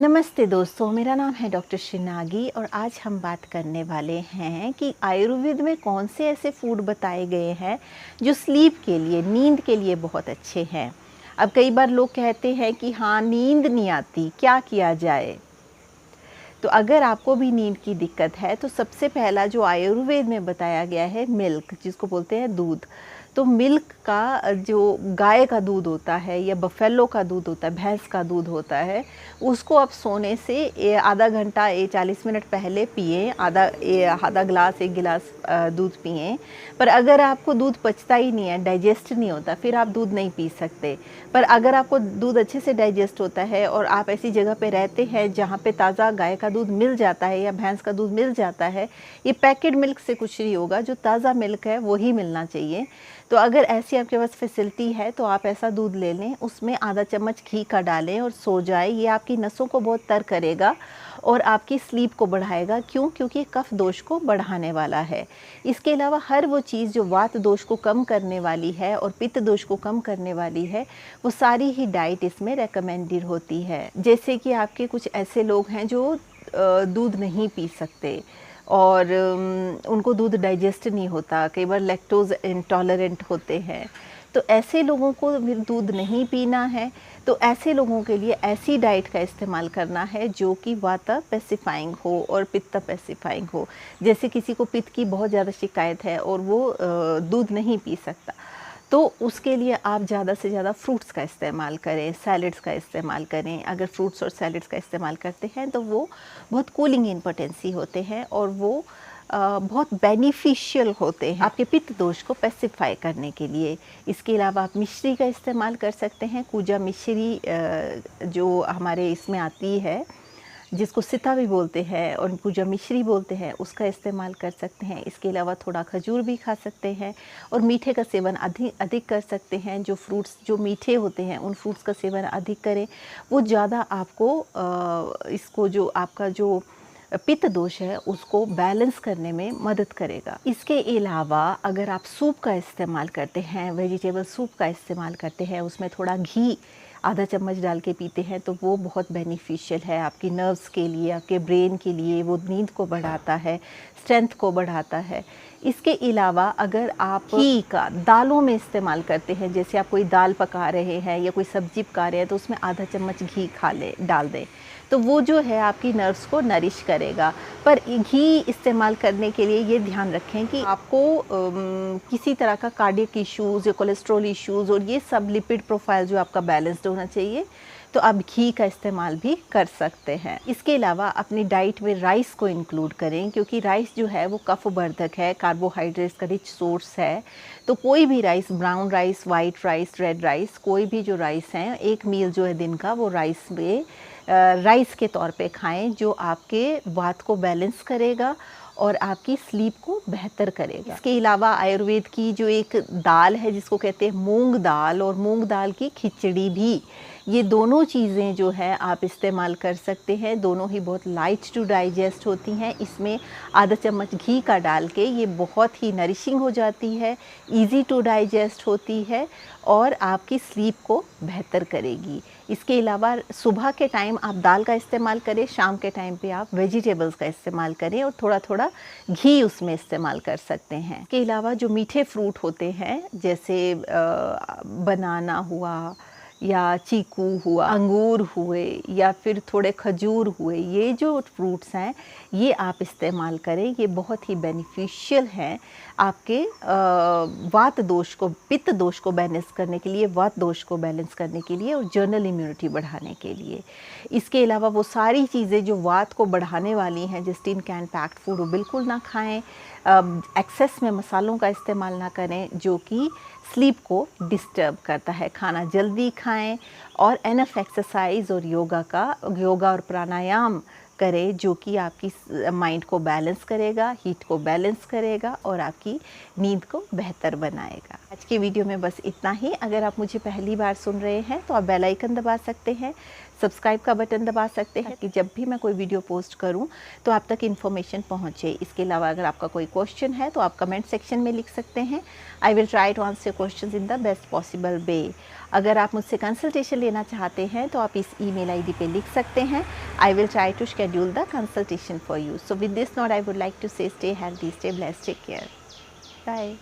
नमस्ते दोस्तों, मेरा नाम है डॉक्टर शिनागी और आज हम बात करने वाले हैं कि आयुर्वेद में कौन से ऐसे फूड बताए गए हैं जो स्लीप के लिए, नींद के लिए बहुत अच्छे हैं। अब कई बार लोग कहते हैं कि हाँ, नींद नहीं आती, क्या किया जाए? तो अगर आपको भी नींद की दिक्कत है तो सबसे पहला जो आयुर्वेद में बताया गया है मिल्क, जिसको बोलते हैं दूध। तो मिल्क का जो गाय का दूध होता है या बफेलो का दूध होता है, भैंस का दूध होता है, उसको आप सोने से आधा घंटा 40 मिनट पहले पिएं। आधा गिलास 1 गिलास दूध पिएं। पर अगर आपको दूध पचता ही नहीं है, डाइजेस्ट नहीं होता, फिर आप दूध नहीं पी सकते। पर अगर आपको दूध अच्छे से डाइजेस्ट होता है और आप ऐसी जगह पे रहते हैं जहाँ पे ताज़ा गाय का दूध मिल जाता है या भैंस का दूध मिल जाता है, ये पैकेट मिल्क से कुछ नहीं होगा, जो ताज़ा मिल्क है वो ही मिलना चाहिए। तो अगर ऐसी आपके पास फैसिलिटी है तो आप ऐसा दूध ले लें, उसमें आधा चम्मच घी का डालें और सो जाए। ये आपकी नसों को बहुत तर करेगा और आपकी स्लीप को बढ़ाएगा। क्यों? क्योंकि कफ दोष को बढ़ाने वाला है। इसके अलावा हर वो चीज़ जो वात दोष को कम करने वाली है और पित्त दोष को कम करने वाली है, वो सारी ही डाइट इसमें रेकमेंडेड होती है। जैसे कि आपके कुछ ऐसे लोग हैं जो दूध नहीं पी सकते और उनको दूध डाइजेस्ट नहीं होता, कई बार लैक्टोज इंटॉलरेंट होते हैं, तो ऐसे लोगों को फिर दूध नहीं पीना है। तो ऐसे लोगों के लिए ऐसी डाइट का इस्तेमाल करना है जो कि वाता पैसिफाइंग हो और पित्त पैसिफाइंग हो। जैसे किसी को पित्त की बहुत ज़्यादा शिकायत है और वो दूध नहीं पी सकता, तो उसके लिए आप ज़्यादा से ज़्यादा फ्रूट्स का इस्तेमाल करें, सैलड्स का इस्तेमाल करें। अगर फ्रूट्स और सैलड्स का इस्तेमाल करते हैं तो वो बहुत कूलिंग इन पोटेंसी होते हैं और वो बहुत बेनिफिशियल होते हैं आपके पित्त दोष को पैसिफाई करने के लिए। इसके अलावा आप मिश्री का इस्तेमाल कर सकते हैं। कूजा मिश्री जो हमारे इसमें आती है, जिसको सिता भी बोलते हैं और पूजा मिश्री बोलते हैं, उसका इस्तेमाल कर सकते हैं। इसके अलावा थोड़ा खजूर भी खा सकते हैं और मीठे का सेवन अधिक कर सकते हैं। जो फ्रूट्स जो मीठे होते हैं उन फ्रूट्स का सेवन अधिक करें, वो ज़्यादा आपको इसको जो आपका जो पित्त दोष है उसको बैलेंस करने में मदद करेगा। इसके अलावा अगर आप सूप का इस्तेमाल करते हैं, वेजिटेबल सूप का इस्तेमाल करते हैं, उसमें थोड़ा घी आधा चम्मच डाल के पीते हैं, तो वो बहुत बेनिफिशियल है आपकी नर्व्स के लिए, आपके ब्रेन के लिए। वो नींद को बढ़ाता है, स्ट्रेंथ को बढ़ाता है। इसके अलावा अगर आप घी का दालों में इस्तेमाल करते हैं, जैसे आप कोई दाल पका रहे हैं या कोई सब्जी पका रहे हैं, तो उसमें आधा चम्मच घी डाल दें, तो वो जो है आपकी नर्व्स को नरिश करेगा। पर घी इस्तेमाल करने के लिए ये ध्यान रखें कि आपको किसी तरह का कार्डियक इश्यूज़ या कोलेस्ट्रॉल इश्यूज़ और ये सब लिपिड प्रोफाइल जो आपका बैलेंस्ड होना चाहिए, तो आप घी का इस्तेमाल भी कर सकते हैं। इसके अलावा अपनी डाइट में राइस को इंक्लूड करें, क्योंकि राइस जो है वो कफवर्धक है, कार्बोहाइड्रेट्स का रिच सोर्स है। तो कोई भी rice, brown rice, white rice, red rice, कोई भी जो राइस हैं, एक मील जो है दिन का, वो राइस में राइस के तौर पे खाएं, जो आपके वात को बैलेंस करेगा और आपकी स्लीप को बेहतर करेगा। इसके अलावा आयुर्वेद की जो एक दाल है जिसको कहते हैं मूंग दाल, और मूंग दाल की खिचड़ी भी, ये दोनों चीज़ें जो है आप इस्तेमाल कर सकते हैं। दोनों ही बहुत लाइट टू डाइजेस्ट होती हैं। इसमें आधा चम्मच घी का डाल के ये बहुत ही नरिशिंग हो जाती है, इजी टू डाइजेस्ट होती है और आपकी स्लीप को बेहतर करेगी। इसके अलावा सुबह के टाइम आप दाल का इस्तेमाल करें, शाम के टाइम पे आप वेजिटेबल्स का इस्तेमाल करें और थोड़ा थोड़ा घी उसमें इस्तेमाल कर सकते हैं। इसके अलावा जो मीठे फ्रूट होते हैं, जैसे बनाना हुआ या चीकू हुआ, अंगूर हुए या फिर थोड़े खजूर हुए, ये जो फ्रूट्स हैं ये आप इस्तेमाल करें। ये बहुत ही बेनिफिशियल हैं आपके वात दोष को, पित्त दोष को बैलेंस करने के लिए, वात दोष को बैलेंस करने के लिए और जनरल इम्यूनिटी बढ़ाने के लिए। इसके अलावा वो सारी चीज़ें जो वात को बढ़ाने वाली हैं, जैसे टिन कैन पैक्ड फूड, वो बिल्कुल ना खाएं। एक्सेस में मसालों का इस्तेमाल ना करें जो कि स्लीप को डिस्टर्ब करता है। खाना जल्दी खाएं और एनफ एक्सरसाइज और योगा और प्राणायाम करें, जो कि आपकी माइंड को बैलेंस करेगा, हीट को बैलेंस करेगा और आपकी नींद को बेहतर बनाएगा। आज की वीडियो में बस इतना ही। अगर आप मुझे पहली बार सुन रहे हैं तो आप बेल आइकन दबा सकते हैं, सब्सक्राइब का बटन दबा सकते हैं कि जब भी मैं कोई वीडियो पोस्ट करूं तो आप तक इन्फॉर्मेशन पहुंचे। इसके अलावा अगर आपका कोई क्वेश्चन है तो आप कमेंट सेक्शन में लिख सकते हैं। I will try to answer questions in the best possible way. अगर आप मुझसे कंसल्टेशन लेना चाहते हैं तो आप इस ईमेल आईडी पे लिख सकते हैं। I will try to schedule the consultation for you. So with this note I would like to say stay healthy, stay blessed, take care, bye.